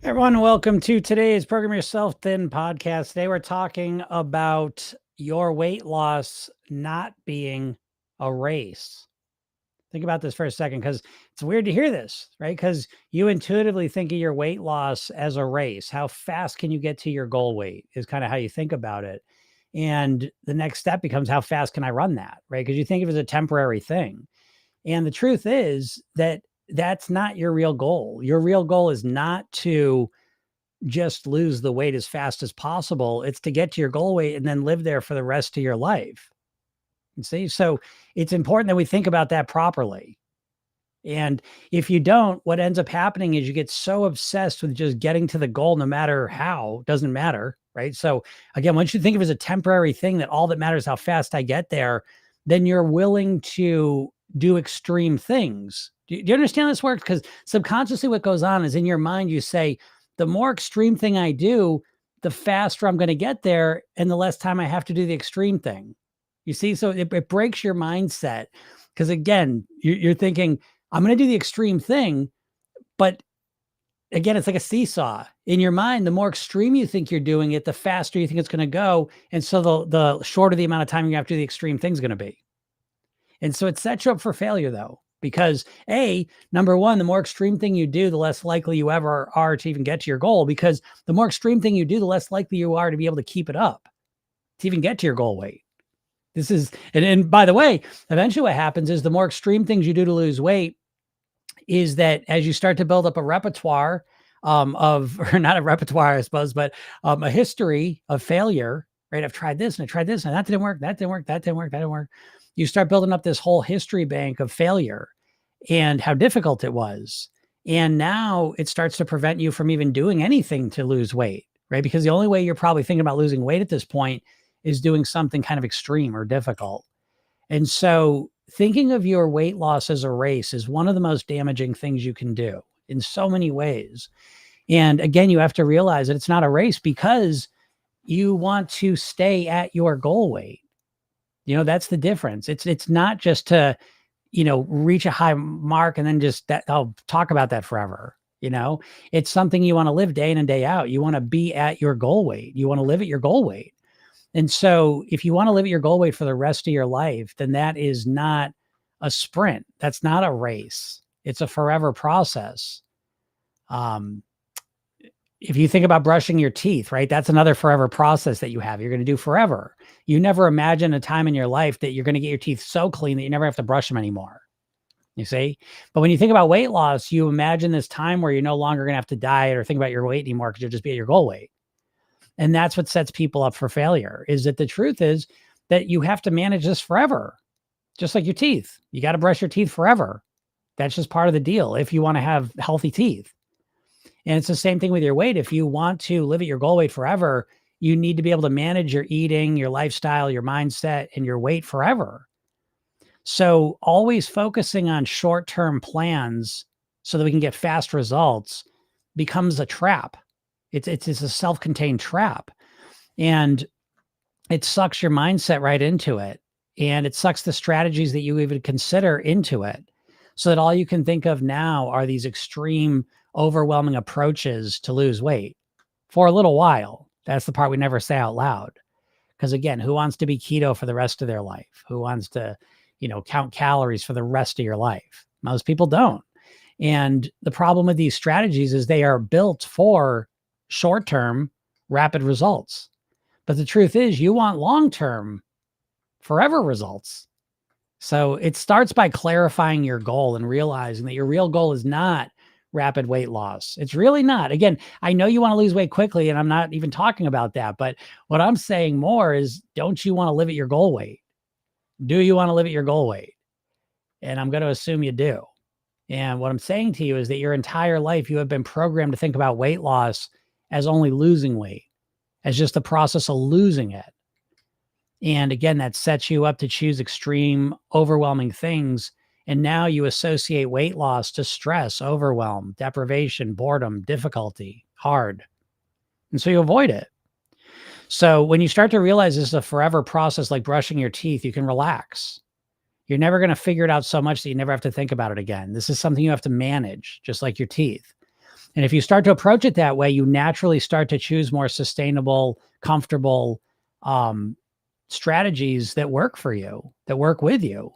Everyone, welcome to today's Program Yourself Thin podcast. Today we're talking about your weight loss not being a race. Think about this for a second because it's weird to hear this, right? Because you intuitively think of your weight loss as a race. How fast can you get to your goal weight is kind of how you think about it. And the next step becomes how fast can I run that, right? Because you think of it as a temporary thing. And the truth is that that's not your real goal. Your real goal is not to just lose the weight as fast as possible. It's to get to your goal weight and then live there for the rest of your life. You see? So it's important that we think about that properly. And if you don't, what ends up happening is you get so obsessed with just getting to the goal, no matter how, doesn't matter. Right. So again, once you think of it as a temporary thing, that all that matters is how fast I get there, then you're willing to do extreme things. Do you understand how this works? Because subconsciously, what goes on is in your mind, you say, the more extreme thing I do, the faster I'm going to get there and the less time I have to do the extreme thing. You see, so it breaks your mindset because again, you're thinking, I'm going to do the extreme thing, but again, it's like a seesaw. In your mind, the more extreme you think you're doing it, the faster you think it's going to go. And so the shorter the amount of time you have to do the extreme thing is going to be. And so it sets you up for failure though, because number one, the more extreme thing you do, the less likely you ever are to even get to your goal, because the more extreme thing you do, the less likely you are to be able to keep it up, to even get to your goal weight. This is, and by the way, eventually what happens is the more extreme things you do to lose weight is that as you start to build up a repertoire or not a repertoire, I suppose, but a history of failure, right? I've tried this and I tried this and that didn't work, that didn't work, that didn't work, that didn't work. You start building up this whole history bank of failure and how difficult it was. And now it starts to prevent you from even doing anything to lose weight, right? Because the only way you're probably thinking about losing weight at this point is doing something kind of extreme or difficult. And so thinking of your weight loss as a race is one of the most damaging things you can do in so many ways. And again, you have to realize that it's not a race because you want to stay at your goal weight. That's the difference. It's not just to, reach a high mark and then just that I'll talk about that forever. It's something you want to live day in and day out. You want to be at your goal weight. You want to live at your goal weight. And so if you want to live at your goal weight for the rest of your life, then that is not a sprint. That's not a race. It's a forever process. If you think about brushing your teeth, right? That's another forever process that you have. You're going to do forever. You never imagine a time in your life that you're going to get your teeth so clean that you never have to brush them anymore. You see? But when you think about weight loss, you imagine this time where you're no longer going to have to diet or think about your weight anymore because you'll just be at your goal weight. And that's what sets people up for failure, is that the truth is that you have to manage this forever, just like your teeth. You got to brush your teeth forever. That's just part of the deal if you want to have healthy teeth. And it's the same thing with your weight. If you want to live at your goal weight forever, you need to be able to manage your eating, your lifestyle, your mindset, and your weight forever. So always focusing on short-term plans so that we can get fast results becomes a trap. It's a self-contained trap. And it sucks your mindset right into it. And it sucks the strategies that you even consider into it. So that all you can think of now are these extreme, overwhelming approaches to lose weight for a little while. That's the part we never say out loud. Because again, who wants to be keto for the rest of their life? Who wants to, count calories for the rest of your life? Most people don't. And the problem with these strategies is they are built for short-term, rapid results. But the truth is you want long-term, forever results. So it starts by clarifying your goal and realizing that your real goal is not rapid weight loss. It's really not. Again, I know you want to lose weight quickly, and I'm not even talking about that. But what I'm saying more is, don't you want to live at your goal weight? Do you want to live at your goal weight? And I'm going to assume you do. And what I'm saying to you is that your entire life, you have been programmed to think about weight loss as only losing weight, as just the process of losing it. And again, that sets you up to choose extreme, overwhelming things. And now you associate weight loss to stress, overwhelm, deprivation, boredom, difficulty, hard. And so you avoid it. So when you start to realize this is a forever process, like brushing your teeth, you can relax. You're never going to figure it out so much that you never have to think about it again. This is something you have to manage, just like your teeth. And if you start to approach it that way, you naturally start to choose more sustainable, comfortable strategies that work for you, that work with you,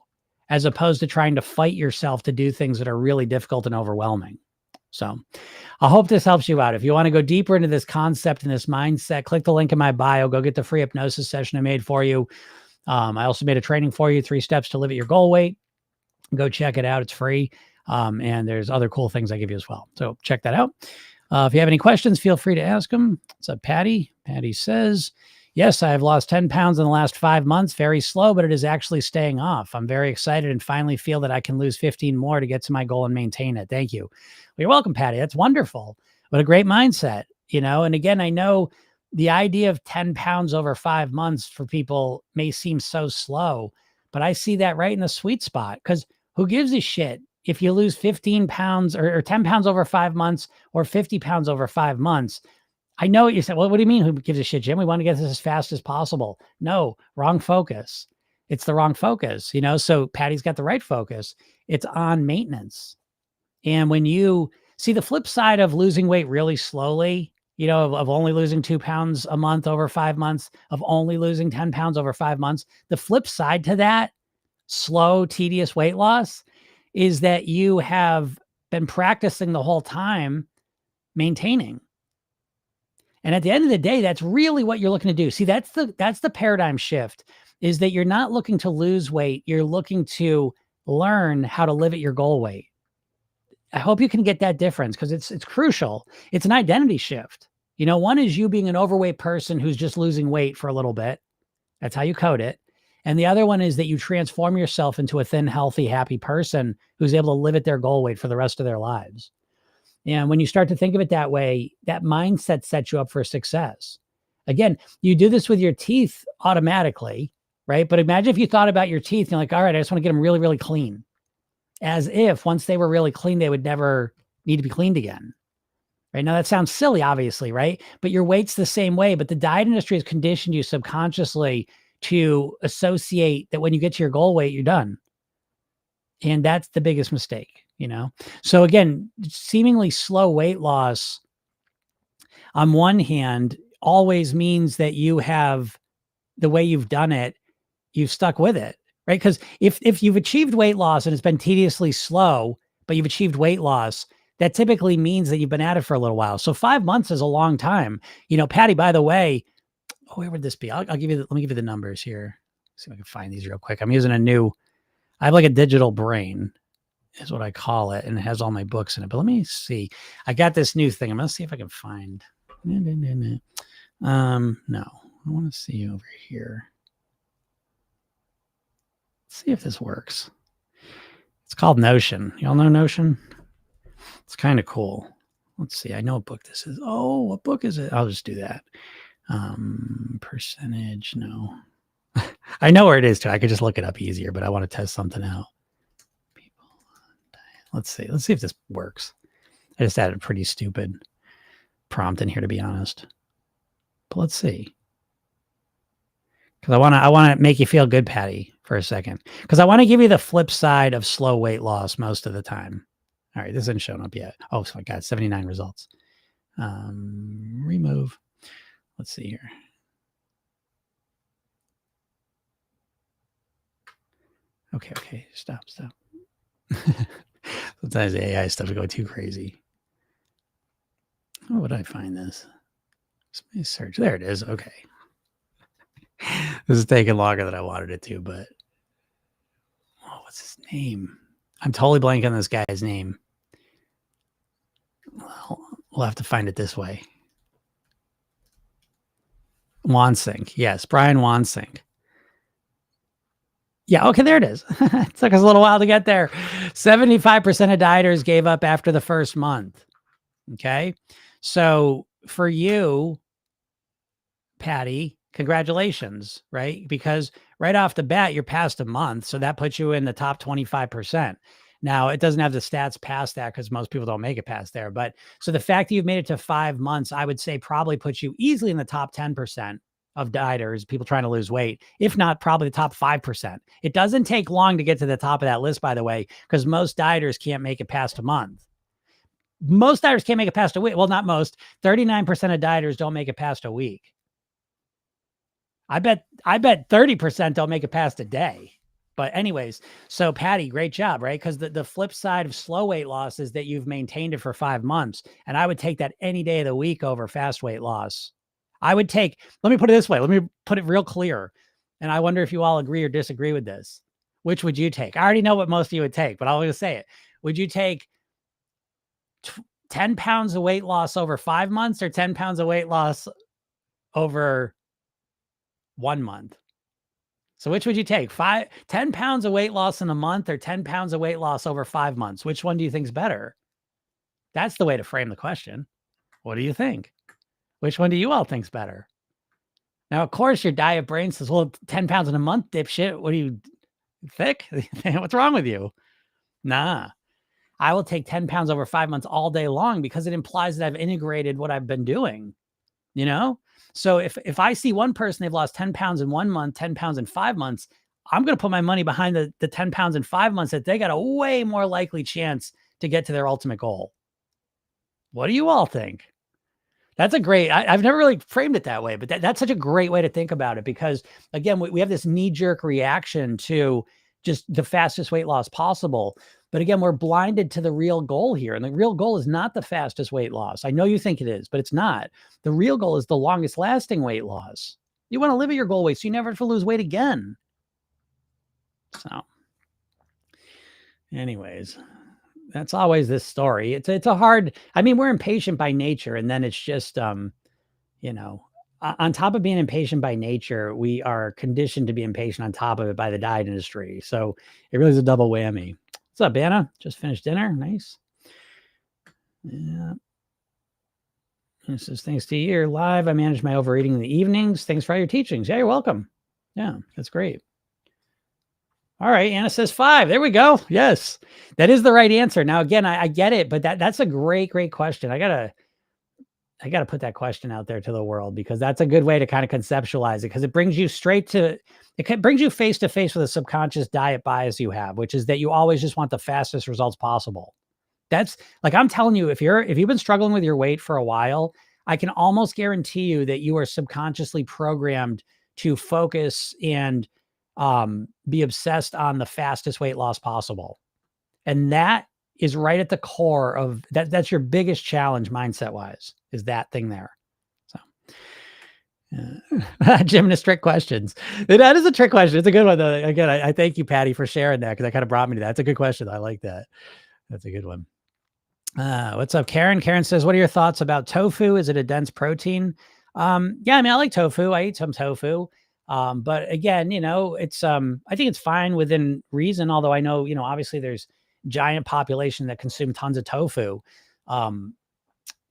as opposed to trying to fight yourself to do things that are really difficult and overwhelming. So I hope this helps you out. If you want to go deeper into this concept and this mindset, click the link in my bio. Go get the free hypnosis session I made for you. I also made a training for you, 3 steps to live at your goal weight. Go check it out. It's free. And there's other cool things I give you as well. So check that out. If you have any questions, feel free to ask them. What's up, Patty? Patty says, yes, I have lost 10 pounds in the last 5 months. Very slow, but it is actually staying off. I'm very excited and finally feel that I can lose 15 more to get to my goal and maintain it. Thank you. Well, you're welcome, Patty. That's wonderful. What a great mindset, and again, I know the idea of 10 pounds over 5 months for people may seem so slow, but I see that right in the sweet spot, because who gives a shit if you lose 15 pounds or 10 pounds over 5 months or 50 pounds over 5 months? I know what you said. Well, what do you mean? Who gives a shit, Jim? We want to get this as fast as possible. No, wrong focus. It's the wrong focus, So Patty's got the right focus. It's on maintenance. And when you see the flip side of losing weight really slowly, of only losing 2 pounds a month over 5 months, of only losing 10 pounds over 5 months, the flip side to that slow, tedious weight loss is that you have been practicing the whole time maintaining. And at the end of the day, that's really what you're looking to do. See, that's the paradigm shift, is that you're not looking to lose weight. You're looking to learn how to live at your goal weight. I hope you can get that difference, because it's crucial. It's an identity shift. One is you being an overweight person who's just losing weight for a little bit. That's how you code it. And the other one is that you transform yourself into a thin, healthy, happy person who's able to live at their goal weight for the rest of their lives. And when you start to think of it that way, that mindset sets you up for success. Again, you do this with your teeth automatically, right? But imagine if you thought about your teeth and you're like, all right, I just want to get them really, really clean. As if once they were really clean, they would never need to be cleaned again. Right? Now that sounds silly, obviously, right? But your weight's the same way. But the diet industry has conditioned you subconsciously to associate that when you get to your goal weight, you're done. And that's the biggest mistake, So again, seemingly slow weight loss on one hand always means that you have, the way you've done it, you've stuck with it, right? Because if you've achieved weight loss and it's been tediously slow, but you've achieved weight loss, that typically means that you've been at it for a little while. So 5 months is a long time. Patty, by the way, where would this be? I'll give you, let me give you the numbers here. See if I can find these real quick. I'm using I have like a digital brain is what I call it. And it has all my books in it, but let me see. I got this new thing. I'm going to see if I can find, no, I want to see over here. Let's see if this works. It's called Notion. Y'all know Notion? It's kind of cool. Let's see. I know what book this is. Oh, what book is it? I'll just do that. Percentage. No, I know where it is too. I could just look it up easier, but I want to test something out. People. Let's see. Let's see if this works. I just added a pretty stupid prompt in here, to be honest. But let's see. Because I want to make you feel good, Patty, for a second. Because I want to give you the flip side of slow weight loss most of the time. All right, this isn't showing up yet. Oh, so I got 79 results. Remove. Let's see here. Okay. Stop. Sometimes the AI stuff will go too crazy. How would I find this? Let me search. There it is. Okay. This is taking longer than I wanted it to, but what's his name? I'm totally blanking on this guy's name. Well, we'll have to find it this way. Wansink. Yes, Brian Wansink. Yeah, okay, there it is. It took us a little while to get there. 75% of dieters gave up after the first month. Okay. So for you, Patty, congratulations, right? Because right off the bat, you're past a month. So that puts you in the top 25%. Now, it doesn't have the stats past that because most people don't make it past there. But so the fact that you've made it to 5 months, I would say probably puts you easily in the top 10% of dieters, people trying to lose weight, if not probably the top 5%. It doesn't take long to get to the top of that list, by the way, because most dieters can't make it past a month. most dieters can't make it past a week. Well, not most. 39% of dieters don't make it past a week. I bet 30% don't make it past a day. But anyways, so Patty, great job, right? Because the flip side of slow weight loss is that you've maintained it for 5 months. And I would take that any day of the week over fast weight loss. I would take, let me put it this way. Let me put it real clear. And I wonder if you all agree or disagree with this. Which would you take? I already know what most of you would take, but I'm going to say it. Would you take 10 pounds of weight loss over 5 months or 10 pounds of weight loss over 1 month? So which would you take? 10 pounds of weight loss in a month or 10 pounds of weight loss over 5 months? Which one do you think is better? That's the way to frame the question. What do you think? Which one do you all think is better? Now, of course, your diet brain says, well, 10 pounds in a month, dipshit. What are you, thick? What's wrong with you? Nah. I will take 10 pounds over 5 months all day long because it implies that I've integrated what I've been doing, you know? So if I see one person, they've lost 10 pounds in 1 month, 10 pounds in 5 months, I'm going to put my money behind the 10 pounds in 5 months that they got a way more likely chance to get to their ultimate goal. What do you all think? That's a great, I've never really framed it that way, but that's such a great way to think about it because again, we have this knee-jerk reaction to just the fastest weight loss possible. But again, we're blinded to the real goal here. And the real goal is not the fastest weight loss. I know you think it is, but it's not. The real goal is the longest lasting weight loss. You want to live at your goal weight so you never have to lose weight again. So anyways, that's always this story. It's a hard, I mean, we're impatient by nature. And then it's just, you know, on top of being impatient by nature, we are conditioned to be impatient on top of it by the diet industry. So it really is a double whammy. What's up, Anna? Just finished dinner. Nice. Yeah. This is thanks to you. Live. I manage my overeating in the evenings. Thanks for all your teachings. Yeah, you're welcome. Yeah, that's great. All right. Anna says 5. There we go. Yes, that is the right answer. Now, again, I get it, but that's a great question. I gotta put that question out there to the world because that's a good way to kind of conceptualize it because it brings you brings you face to face with a subconscious diet bias you have, which is that you always just want the fastest results possible. That's like, I'm telling you, if you've been struggling with your weight for a while, I can almost guarantee you that you are subconsciously programmed to focus and be obsessed on the fastest weight loss possible. And that is right at the core of that. That's your biggest challenge mindset wise, is that thing there. So gymnast trick questions. That is a trick question. It's a good one though. Again, I thank you, Patty, for sharing that because that kind of brought me to that. It's a good question. I like that. That's a good one. What's up, Karen? Karen says, what are your thoughts about tofu? Is it a dense protein? Yeah, I mean, I like tofu. I eat some tofu. But again, you know, it's, I think it's fine within reason. Although I know, you know, obviously there's giant population that consume tons of tofu.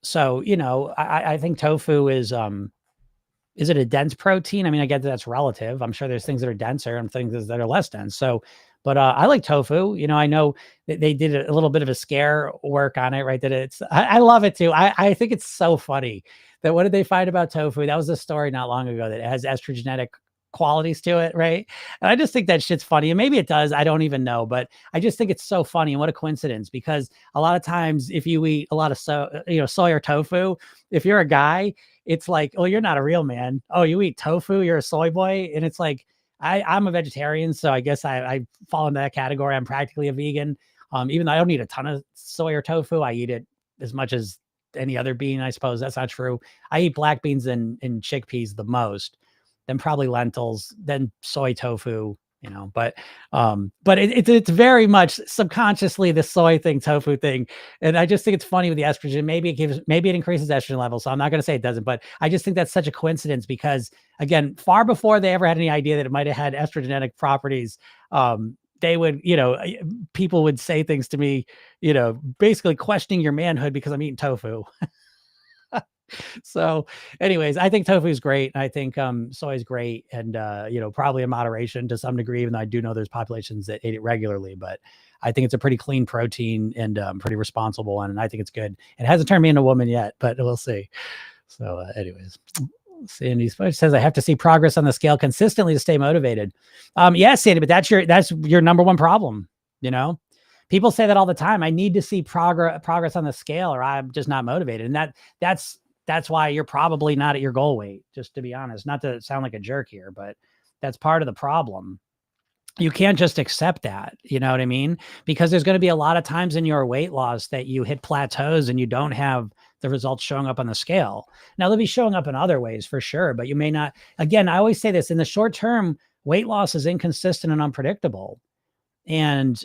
So, you know, I think tofu is it a dense protein? I mean, I get that that's relative. I'm sure there's things that are denser and things that are less dense. So, but I like tofu. You know, I know that they did a little bit of a scare work on it, right? That I love it too. I think it's so funny that what did they find about tofu? That was a story not long ago that it has estrogenic qualities to it, right? And I just think that shit's funny. And maybe it does. I don't even know, but I just think it's so funny. And what a coincidence, because a lot of times if you eat a lot of soy or tofu, if you're a guy, it's like, oh, you're not a real man. Oh, you eat tofu, you're a soy boy. And it's like, I'm a vegetarian, so I guess I fall into that category. I'm practically a vegan. Even though I don't eat a ton of soy or tofu, I eat it as much as any other bean, I suppose. That's not true. I eat black beans and chickpeas the most, then probably lentils, then soy tofu, you know, but it's very much subconsciously the soy thing, tofu thing. And I just think it's funny with the estrogen. Maybe it increases estrogen levels. So I'm not going to say it doesn't, but I just think that's such a coincidence because again, far before they ever had any idea that it might've had estrogenic properties, they would, you know, people would say things to me, you know, basically questioning your manhood because I'm eating tofu. So anyways, I think tofu is great. I think soy is great and, you know, probably in moderation to some degree, even though I do know there's populations that eat it regularly, but I think it's a pretty clean protein and pretty responsible one. And I think it's good. It hasn't turned me into a woman yet, but we'll see. So anyways, Sandy says, I have to see progress on the scale consistently to stay motivated. Yeah, Sandy, but that's your number one problem, you know? People say that all the time. I need to see progress on the scale, or I'm just not motivated. And that's why you're probably not at your goal weight, just to be honest. Not to sound like a jerk here, but that's part of the problem. You can't just accept that, you know what I mean? Because there's going to be a lot of times in your weight loss that you hit plateaus and you don't have the results showing up on the scale. Now they'll be showing up in other ways for sure, but you may not. Again, I always say this: in the short term, weight loss is inconsistent and unpredictable. And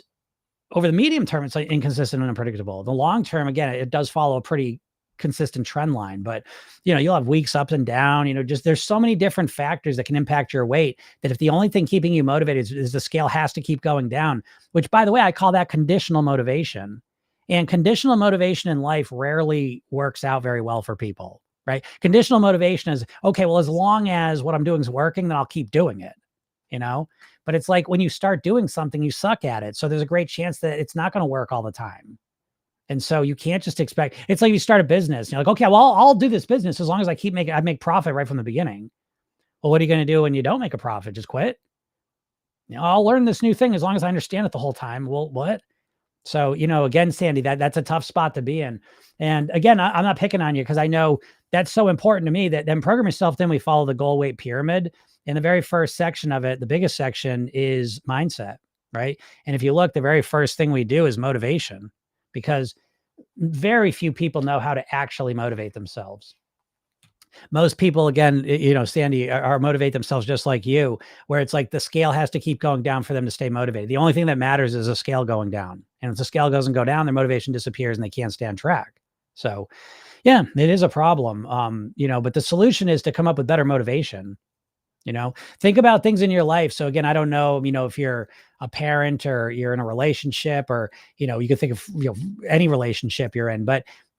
over the medium term, it's like inconsistent and unpredictable. The long term, again, it does follow a pretty consistent trend line, but you'll have weeks up and down, just there's so many different factors that can impact your weight that if the only thing keeping you motivated is the scale has to keep going down, which by the way, I call that conditional motivation. And conditional motivation in life rarely works out very well for people, right? Conditional motivation is, okay, well, as long as what I'm doing is working, then I'll keep doing it, but it's like when you start doing something, you suck at it. So there's a great chance that it's not going to work all the time. And so you can't just expect, it's like you start a business. You're like, okay, well, I'll do this business as long as I make profit right from the beginning. Well, what are you going to do when you don't make a profit? Just quit? I'll learn this new thing as long as I understand it the whole time. Well, what? So, again, Sandy, that's a tough spot to be in. And again, I'm not picking on you because I know that's so important to me that then Program Yourself, then we follow the goal weight pyramid. In the very first section of it, the biggest section is mindset, right? And if you look, the very first thing we do is motivation, because very few people know how to actually motivate themselves. Most people, again, Sandy, are motivate themselves just like you, where it's like the scale has to keep going down for them to stay motivated. The only thing that matters is a scale going down. And if the scale doesn't go down, their motivation disappears and they can't stay on track. So yeah, it is a problem. But the solution is to come up with better motivation. Think about things in your life. So again, I don't know, if you're a parent or you're in a relationship, or, you can think of, any relationship you're in,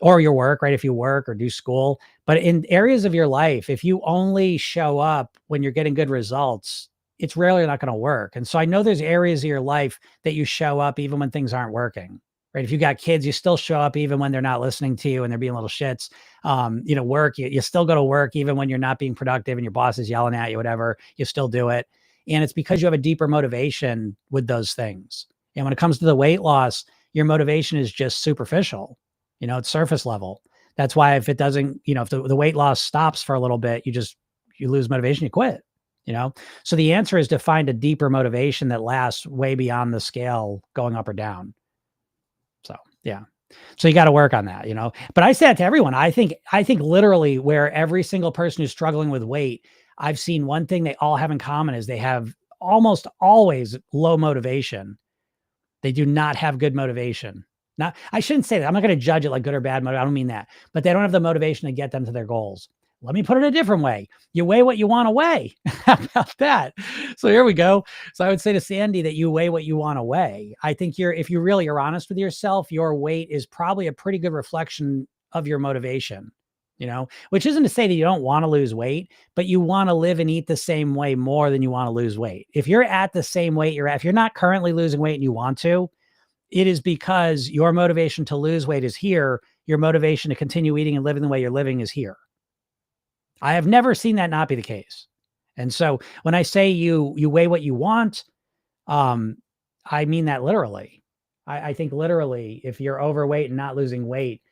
or your work, right? If you work or do school, but in areas of your life, if you only show up when you're getting good results, it's rarely not going to work. And so I know there's areas of your life that you show up even when things aren't working. Right. If you got kids, you still show up even when they're not listening to you and they're being little shits. Work, you still go to work even when you're not being productive and your boss is yelling at you, whatever, you still do it. And it's because you have a deeper motivation with those things. And when it comes to the weight loss, your motivation is just superficial. It's surface level. That's why if it doesn't, if the weight loss stops for a little bit, you lose motivation, you quit. So the answer is to find a deeper motivation that lasts way beyond the scale going up or down. So, yeah. So you got to work on that, but I say that to everyone. I think literally where every single person who's struggling with weight, I've seen one thing they all have in common is they have almost always low motivation. They do not have good motivation. Not, I shouldn't say that. I'm not going to judge it like good or bad. I don't mean that, but they don't have the motivation to get them to their goals. Let me put it a different way. You weigh what you want to weigh. How about that? So here we go. So I would say to Sandy that you weigh what you want to weigh. I think if you really are honest with yourself, your weight is probably a pretty good reflection of your motivation, which isn't to say that you don't want to lose weight, but you want to live and eat the same way more than you want to lose weight. If you're at the same weight you're at, if you're not currently losing weight and you want to, it is because your motivation to lose weight is here. Your motivation to continue eating and living the way you're living is here. I have never seen that not be the case. And so when I say you weigh what you want, I mean that literally. I think literally, if you're overweight and not losing weight,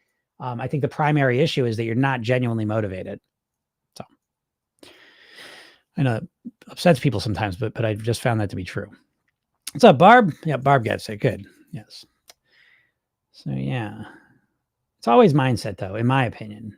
I think the primary issue is that you're not genuinely motivated. So I know it upsets people sometimes, but I've just found that to be true. What's up, Barb? Yeah, Barb gets it. Good. Yes. So yeah, it's always mindset though, in my opinion,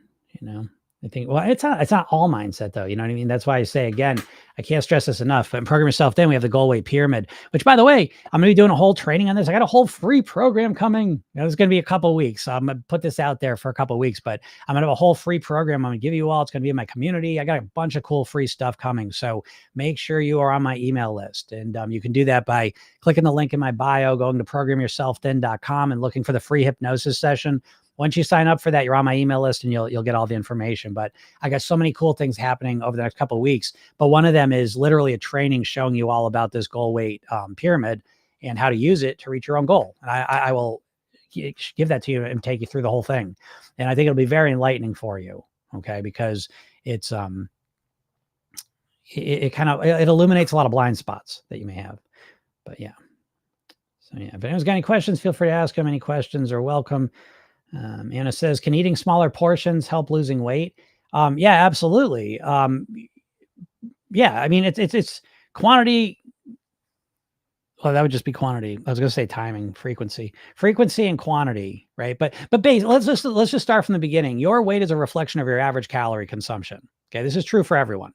I think, well, it's not all mindset though. You know what I mean? That's why I say, again, I can't stress this enough, but in Program Yourself, then we have the goal weight pyramid, which by the way, I'm going to be doing a whole training on this. I got a whole free program coming. It's going to be a couple of weeks. So I'm going to put this out there for a couple of weeks, but I'm going to have a whole free program. I'm going to give you all, it's going to be in my community. I got a bunch of cool free stuff coming. So make sure you are on my email list. And you can do that by clicking the link in my bio, going to programyourselfthin.com and looking for the free hypnosis session. Once you sign up for that, you're on my email list and you'll get all the information. But I got so many cool things happening over the next couple of weeks. But one of them is literally a training showing you all about this goal weight pyramid and how to use it to reach your own goal. And I will give that to you and take you through the whole thing. And I think it'll be very enlightening for you. Okay. Because it's, it illuminates a lot of blind spots that you may have. But yeah. So yeah, if anyone's got any questions, feel free to ask them. Any questions are welcome. Anna says, can eating smaller portions help losing weight? Yeah, absolutely. Yeah, I mean, it's quantity. Well, that would just be quantity. I was going to say timing, frequency and quantity, right? But let's just start from the beginning. Your weight is a reflection of your average calorie consumption. Okay, this is true for everyone.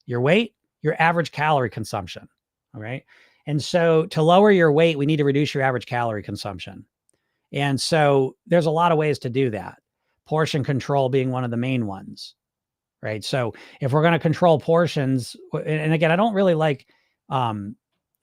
Your weight, your average calorie consumption. All right. And so to lower your weight, we need to reduce your average calorie consumption. And so there's a lot of ways to do that. Portion control being one of the main ones, right? So if we're going to control portions, and again, I don't really like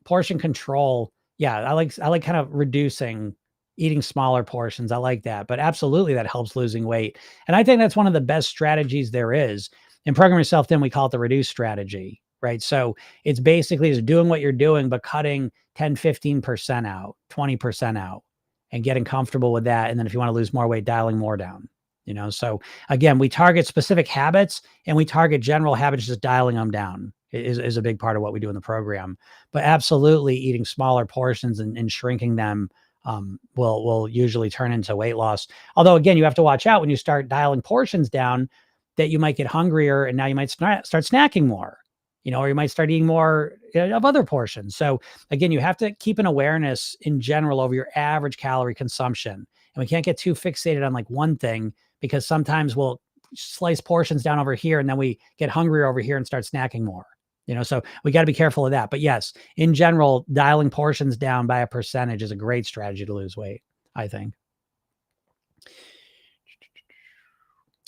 portion control. Yeah, I like kind of reducing, eating smaller portions. I like that, but absolutely that helps losing weight. And I think that's one of the best strategies there is. In Program Yourself Thin, we call it the reduce strategy, right? So it's basically just doing what you're doing, but cutting 10, 15% out, 20% out, and getting comfortable with that. And then if you want to lose more weight, dialing more down. So again, we target specific habits and we target general habits, just dialing them down is a big part of what we do in the program. But absolutely eating smaller portions and shrinking them will usually turn into weight loss. Although again, you have to watch out when you start dialing portions down that you might get hungrier and now you might start snacking more, or you might start eating more of other portions. So again, you have to keep an awareness in general over your average calorie consumption. And we can't get too fixated on like one thing, because sometimes we'll slice portions down over here and then we get hungrier over here and start snacking more. So we got to be careful of that. But yes, in general, dialing portions down by a percentage is a great strategy to lose weight, I think.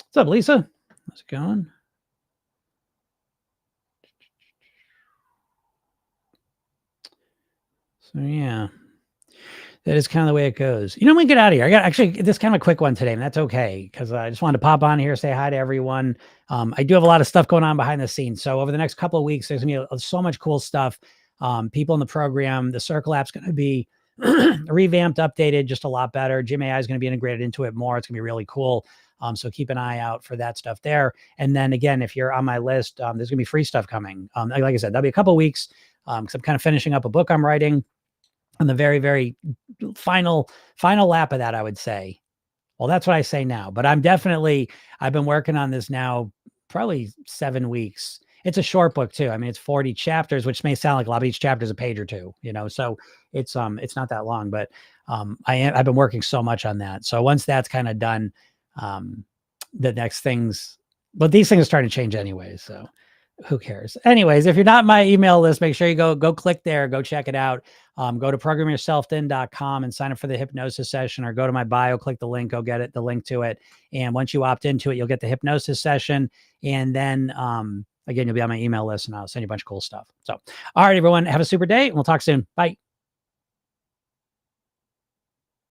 What's up, Lisa? How's it going? So yeah, that is kind of the way it goes. When we get out of here, I got actually this kind of a quick one today, and that's okay, because I just wanted to pop on here, say hi to everyone. I do have a lot of stuff going on behind the scenes. So over the next couple of weeks, there's going to be so much cool stuff. People in the program, the Circle app's going to be revamped, updated, just a lot better. Gym AI is going to be integrated into it more. It's going to be really cool. So keep an eye out for that stuff there. And then again, if you're on my list, there's going to be free stuff coming. Like I said, that'll be a couple of weeks because I'm kind of finishing up a book I'm writing. On the very, very final lap of that, I would say. Well, that's what I say now, but I've been working on this now probably 7 weeks. It's a short book too. I mean, it's 40 chapters, which may sound like a lot, but each chapter is a page or two, so it's not that long, but I've been working so much on that. So once that's kind of done, the next things, but these things are starting to change anyway. So who cares? Anyways, if you're not my email list, make sure you go click there, go check it out. Go to programyourselfthin.com and sign up for the hypnosis session, or go to my bio, click the link, go get the link to it. And once you opt into it, you'll get the hypnosis session. And then, again, you'll be on my email list and I'll send you a bunch of cool stuff. So, all right, everyone, have a super day and we'll talk soon. Bye.